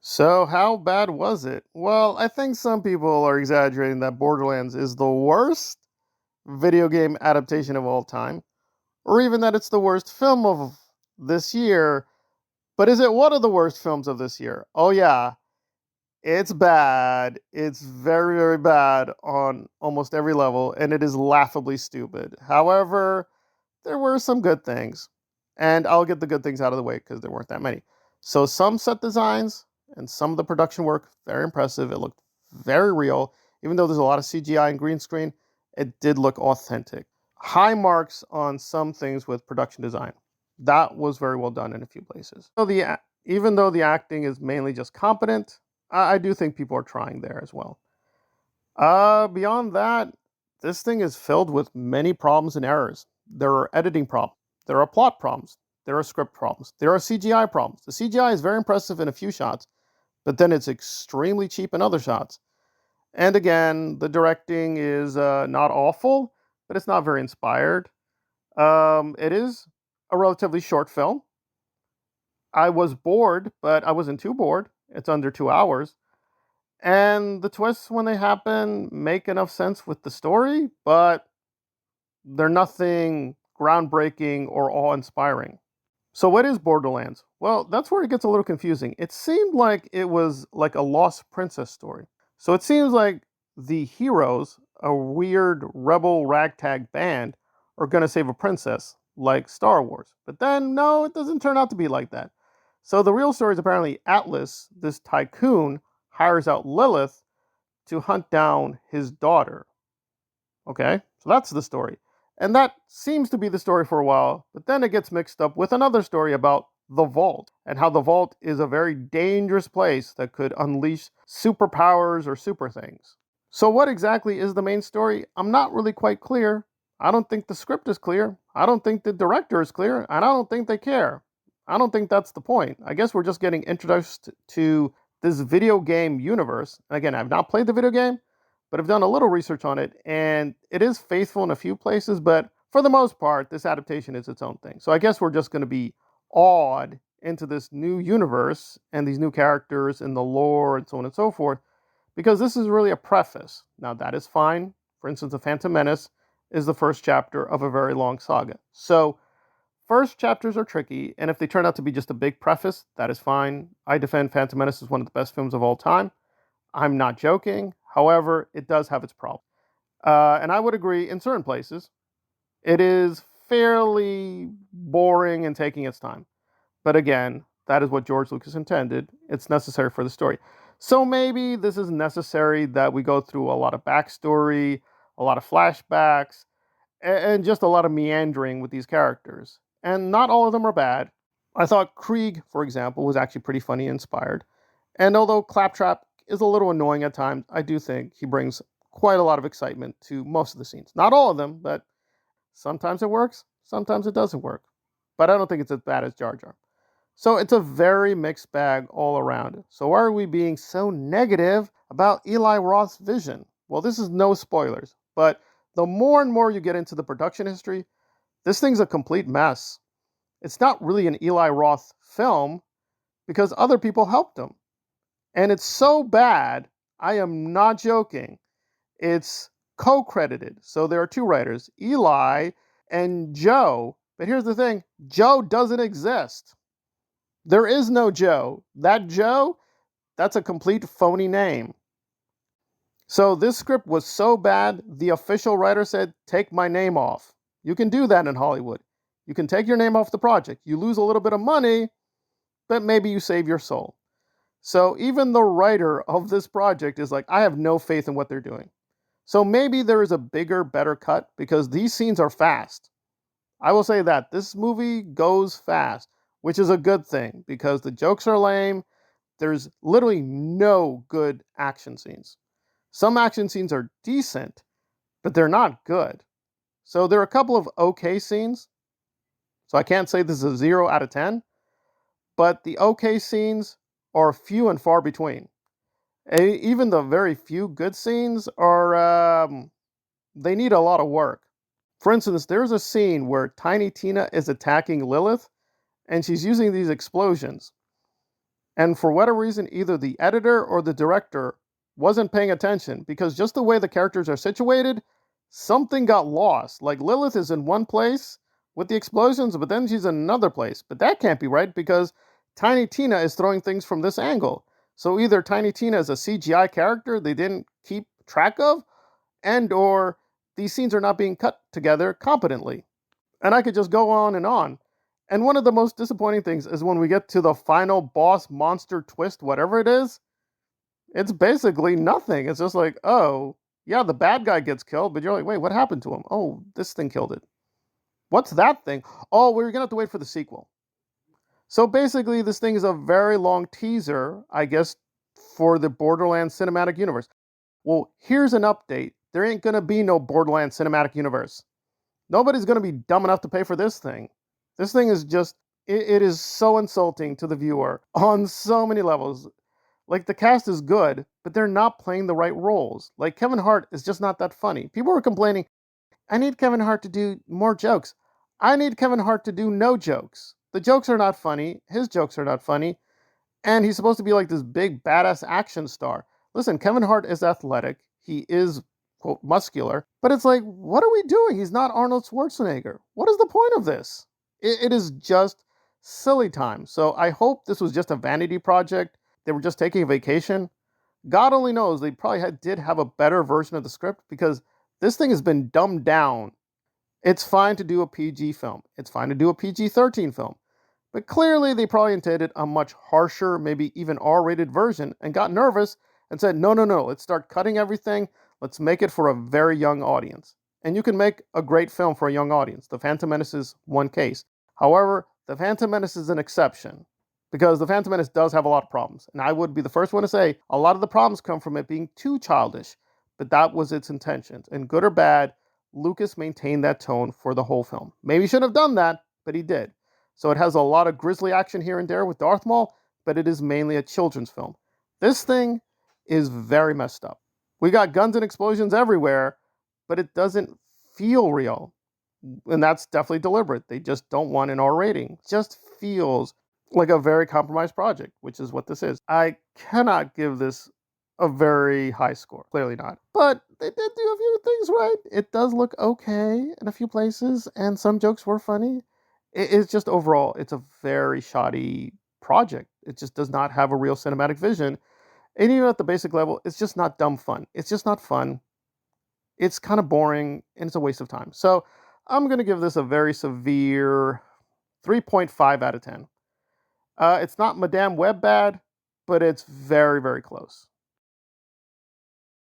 So, how bad was it? Well, I think some people are exaggerating that Borderlands is the worst video game adaptation of all time, or even that it's the worst film of this year. But is it one of the worst films of this year? Oh, yeah, it's bad. It's very, very bad on almost every level, and it is laughably stupid. However, there were some good things, and I'll get the good things out of the way because there weren't that many. So some set designs and some of the production work very impressive. It looked very real, even though there's a lot of CGI and green screen. It did look authentic. High marks on some things with production design. That was very well done in a few places. So even though the acting is mainly just competent, I do think people are trying there as well. Beyond that, this thing is filled with many problems and errors. There are editing problems, there are plot problems, there are script problems, there are CGI problems. The CGI is very impressive in a few shots, but then it's extremely cheap in other shots. And again, the directing is not awful, but it's not very inspired. It is a relatively short film. I was bored, but I wasn't too bored. It's under 2 hours. And the twists, when they happen, make enough sense with the story, but they're nothing groundbreaking or awe inspiring. So, what is Borderlands? Well, that's where it gets a little confusing. It seemed like it was like a lost princess story. So, it seems like the heroes, a weird rebel ragtag band, are going to save a princess, like Star Wars. But then, no, it doesn't turn out to be like that. So, the real story is apparently Atlas, this tycoon, hires out Lilith to hunt down his daughter. Okay, so that's the story. And that seems to be the story for a while, but then it gets mixed up with another story about the vault and how the vault is a very dangerous place that could unleash superpowers or super things. So, what exactly is the main story? I'm not really quite clear. I don't think the script is clear. I don't think the director is clear, and I don't think they care. I don't think that's the point. I guess we're just getting introduced to this video game universe. Again, I've not played the video game, but I've done a little research on it, and it is faithful in a few places, but for the most part, this adaptation is its own thing. So I guess we're just going to be awed into this new universe and these new characters and the lore and so on and so forth, because this is really a preface. Now, that is fine. For instance, The Phantom Menace is the first chapter of a very long saga. So, first chapters are tricky, and if they turn out to be just a big preface, that is fine. I defend Phantom Menace as one of the best films of all time. I'm not joking. However, it does have its problems. And I would agree in certain places, it is fairly boring and taking its time. But again, that is what George Lucas intended. It's necessary for the story. So maybe this is necessary that we go through a lot of backstory, a lot of flashbacks, and just a lot of meandering with these characters. And not all of them are bad. I thought Krieg, for example, was actually pretty funny and inspired. And although Claptrap is a little annoying at times, I do think he brings quite a lot of excitement to most of the scenes. Not all of them, but sometimes it works, sometimes it doesn't work. But I don't think it's as bad as Jar Jar. So it's a very mixed bag all around. So why are we being so negative about Eli Roth's vision? Well, this is no spoilers, but the more and more you get into the production history, this thing's a complete mess. It's not really an Eli Roth film because other people helped him. And it's so bad, I am not joking. It's co-credited. So there are two writers, Eli and Joe. But here's the thing, Joe doesn't exist. There is no Joe. That Joe, that's a complete phony name. So this script was so bad, the official writer said, take my name off. You can do that in Hollywood. You can take your name off the project. You lose a little bit of money, but maybe you save your soul. So even the writer of this project is like, I have no faith in what they're doing. So maybe there is a bigger, better cut because these scenes are fast. I will say that this movie goes fast, which is a good thing because the jokes are lame. There's literally no good action scenes. Some action scenes are decent, but they're not good. So there are a couple of okay scenes. So I can't say this is a 0 out of 10, but the okay scenes are few and far between. Even the very few good scenes are, they need a lot of work. For instance, there's a scene where Tiny Tina is attacking Lilith, and she's using these explosions. And for whatever reason, either the editor or the director wasn't paying attention because just the way the characters are situated, something got lost. Like Lilith is in one place with the explosions, but then she's in another place. But that can't be right because Tiny Tina is throwing things from this angle. So either Tiny Tina is a CGI character they didn't keep track of, and or these scenes are not being cut together competently. And I could just go on and on. And one of the most disappointing things is when we get to the final boss monster twist, whatever it is, it's basically nothing. It's just like, oh, yeah, the bad guy gets killed, but you're like, wait, what happened to him? Oh, this thing killed it. What's that thing? Oh, we're gonna have to wait for the sequel. So basically, this thing is a very long teaser, I guess, for the Borderlands cinematic universe. Well, here's an update. There ain't gonna be no Borderlands cinematic universe. Nobody's gonna be dumb enough to pay for this thing. This thing is just, it is so insulting to the viewer on so many levels. Like, the cast is good, but they're not playing the right roles. Like, Kevin Hart is just not that funny. People were complaining, I need Kevin Hart to do more jokes. I need Kevin Hart to do no jokes. The jokes are not funny. His jokes are not funny. And he's supposed to be like this big badass action star. Listen, Kevin Hart is athletic. He is, quote, muscular. But it's like, what are we doing? He's not Arnold Schwarzenegger. What is the point of this? It is just silly time. So I hope this was just a vanity project. They were just taking a vacation. God only knows they probably did have a better version of the script because this thing has been dumbed down. It's fine to do a PG film. It's fine to do a PG-13 film. But clearly they probably intended a much harsher, maybe even R-rated version and got nervous and said, no, no, no, let's start cutting everything. Let's make it for a very young audience. And you can make a great film for a young audience. The Phantom Menace is one case. However, The Phantom Menace is an exception because The Phantom Menace does have a lot of problems. And I would be the first one to say a lot of the problems come from it being too childish, but that was its intentions. And good or bad, Lucas maintained that tone for the whole film. Maybe he shouldn't have done that, but he did. So it has a lot of grisly action here and there with Darth Maul, but it is mainly a children's film. This thing is very messed up. We got guns and explosions everywhere, but it doesn't feel real. And that's definitely deliberate. They just don't want an R rating. It just feels like a very compromised project, which is what this is. I cannot give this a very high score. Clearly not. But they did do a few things right. It does look okay in a few places, and some jokes were funny. It's just overall, it's a very shoddy project. It just does not have a real cinematic vision. And even at the basic level, it's just not dumb fun. It's just not fun. It's kind of boring, and it's a waste of time. So I'm going to give this a very severe 3.5 out of 10. It's not Madame Web bad, but it's very, very close.